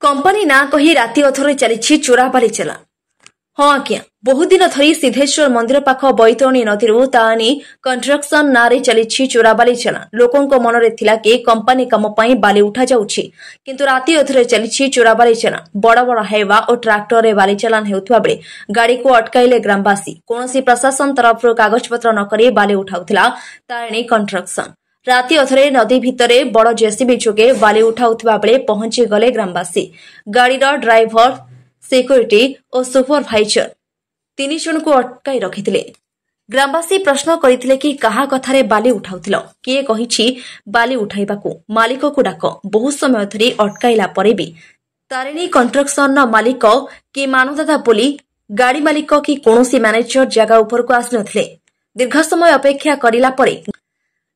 Company ना कही राति अधर चली चोराबाली चला। हाँ आज्ञा, बहुत दिन धरी सिद्धेश्वर मंदिर पाख बैतरणी नदी तानी कंस्ट्रक्शन ना चली चोराबाली चला। लोकों मन में थिला कि कंपनी काम बाली उठा जाउछि, किंतु राति अधर चली चोराबाली चला। बड़ बड़ हाइवा और ट्राक्टर रे बाली चलान हेउथुवा बेले गाड़ी को अटकाइले ग्रामवासी। कौनसी प्रशासन तरफ कागजपत्र न करी बाली उठाउथिला तारिणी कंस्ट्रक्शन। राति अधरे नदी भितरे बड़ जेसीबी जोगे बाली उठाउथिबा बेले पहुंची गले ग्रामवासी। गाड़ीर ड्राइवर, सिक्यूरीटी और सुपरभाइजर 3 जन को अटकाई रखिथिले। ग्रामवासी प्रश्न करथिले कि कहा कथारे बाली उठाउथिलो, किए कहिछि बाली उठाइबाकू, मालिक को डाक। बहुत समय धरी अटकाइला परे भी तारिणी कंस्ट्रक्शन मालिक कि मानवदाता बोली गाड़ी मालिक कि कौनसी मैनेजर जगह ऊपर को आसिनथिले। दीर्घ समय अपेक्षा करिला परे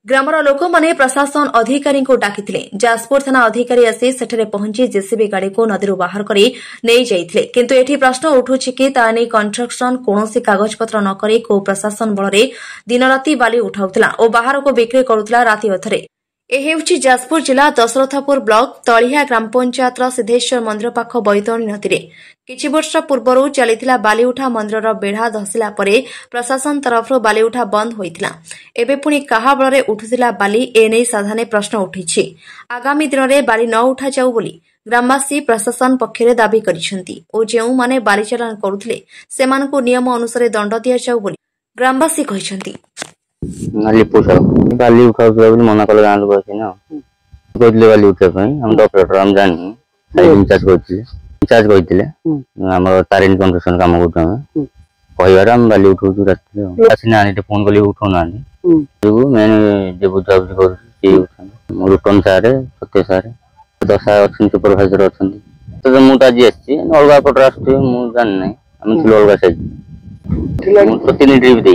ग्रामर लोक माने प्रशासन अधिकारी को डाकिथिले। जाजपुर थाना अधिकारी आसी सेठरे पहुंची जेसीबी गाड़ी को नदी बाहर करी नहीं जाइथिले, किंतु एठी प्रश्न उठुछि कि तानी कंस्ट्रक्शन कौनसी कागजपत्र न करी को प्रशासन बलरे दिन राति बाली उठाउथिला और बाहर को बिक्री करुथिला राति अधरे। हेउछि जाजपुर जिला दशरथपुर ब्लॉक तलिया ग्राम पंचायत सिद्धेश्वर मंदिर पाख बैतरणी नदी। किछि वर्ष पूर्व चलिथिला बाली उठा मंदिर बेढ़ा धसिला परे प्रशासन तरफ बाली उठा बंद होइथिला। एबे पुणी काहा बलरे उठुथिला बाली एने साधाने प्रश्न उठिछि। आगामी दिन में बाली न उठा जाऊ बोली ग्रामवासी प्रशासन पक्षरे दाबी करिसेंती और जेउ माने बाली चलान करुथिले सेमानकु नियम अनुसार दंड दिया जाऊ बोली ग्रामवासी कहिसेंती। बाली उठाऊ मना कल गाँव लोग आसी ना कहते बाली उठा हम ऑपरेटर हम जानी इंचार्ज कहते तारिणी कंस्ट्रक्शन काम कर कह बाली उठाऊ रात आसना फोन कल उठाऊना मेन जे बुझाबुझी कर रुटन सारे सत्य सारे 10 अच्छे सुपरभाइजर अच्छा तो मुझे आज आसी अलग पटर आसुवे मुझे जानी ना आम थी अलग साइड प्रतिनिधि भी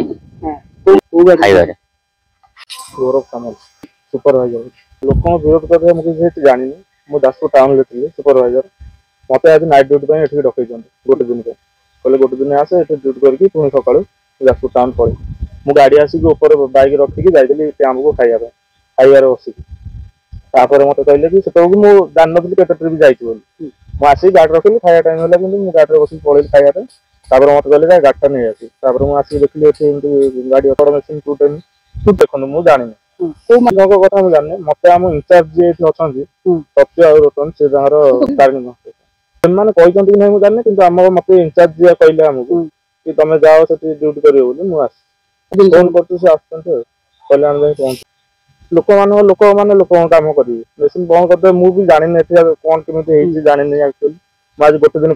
खाइबार गौरव सामल सुपरवाइजर लोक विरोध कर मुझे जानी मु दासपुर टाउन थी सुपरवाइजर मत आज नाइट ड्यूटी ये डकई गोटे दिन कहले गोटे दिन आसे ड्यूटी करके पुणी सका दासपुर टाउन पड़े मु गाड़ी आसिक ऊपर बैक रखिकी जाइली कैंप को खाइबार बसिक मत कहले कि मुझे जान नी के ट्रिप जाइए मुझे आसिक गाड़ी रखिली खाया टाइम है कि गाड़ी बस पलि खाइबा मत कहले गाड़ीटा नहीं आसी मुझे आसिक देखिए गाड़ी अटो मेसीन टूटेनि देखो मुझे जानी कथा मुझे जानी मत आम इंचार्ज जी अच्छा सत्य और रोटन से तारिणी कहते कि नहीं जानी कि मत इंचार्ज जी कहले आमको कि तुम जाओ से ड्यूटी कर फोन कर कहले आम पहुंच लोक मैंने लोक कम करेंगे मेसीन बंद करदे मुझे जानी कौन केमी जानी एक्चुअली मुझे गोटे दिन